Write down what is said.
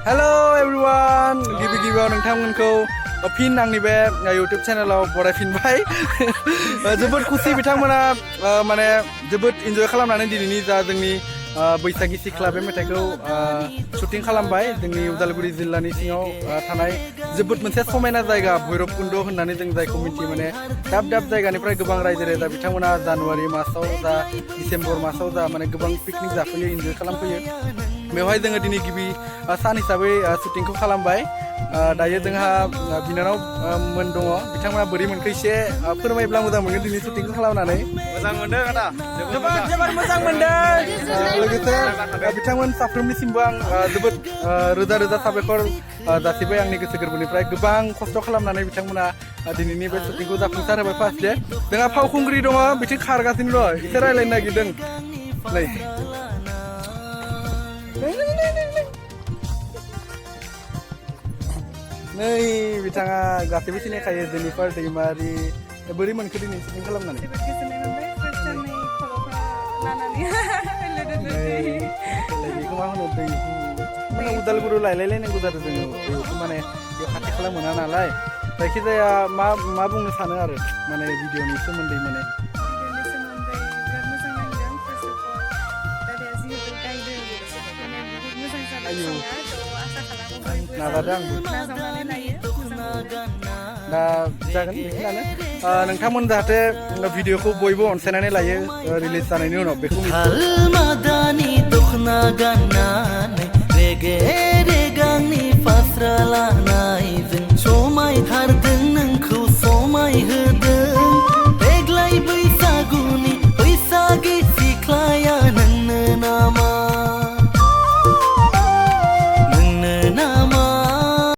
Hello everyone, गिबि-गिबियाव नोंथांमोनखौ फिन आंनि बे YouTube चेनेलाव बरायफिनबाय। जोबोद खुसि बिथांमोना माने जोबोद इन्जय खालामनानै दिनैनि जा जोंनि बैसागि सिख्ला बे मेथाइखौ शुटिं खालामबाय जोंनि उदालगुरि जिल्लानि सिङाव थानाय जोबोद मोनसे समायना जायगा भैरबकुन्द होननानै जों जायखौ मिथियो माने दाब दाब जायगानिफ्राय गोबां रायजो राजा बिथांमोना जानुवारि मासाव जा डिसेम्बर मासाव जा माने गोबां पिकनिक जाफैयो इन्जय खालामफैयो बेवहाय जोङो दिनै गिबि सान हिसाबै शुटिंखौ खालामबाय दायो जोंहा बिनानाव मोन दङ बिथांमोना बोरै मोनखो एसे फोरमायब्ला मोजां मोनगोन दिनै शुटिंखौ खालामनानै मोजां मोनदों आदा जोबोद मोजां मोनदों लोगोसे बिथांमोन साफ्रोमनिसिमबो आं जोबोद रोजा रोजा साबायखर जासिबाय आंनि गोसो गोरबोनिफ्राय गोबां खस्थ' खालामनानै बिथांमोना दिनैनि बे शुटिंखौ जाफुंसार होबाय फार्स्ट डे जोंहा फावखुंग्रि दङ बिथिं खारगासिनो दं एसे रायज्लायनो नागिरदों नै बिथाङा गासैबो सिनायखायो जेनिफार दैमारि बोरै मोनखो दिनै शुटिं खालामनानै बेखौ मा होनो दै माने उदालगुरियाव लायलायलायनांगौ जादों जोङो बेखौ माने बेयाव खाथि खाला मोना नालाय जायखिजाया मा बुंनो सानो आरो माने भिडिअनि सोमोन्दै माने नाजादों आंबो दा जागोन बेखिनियानो नोंथांमोन जाहाथे भिडिअखौ बयबो अनसायनानै लायो रिलिज जानायनि उनाव बेखौ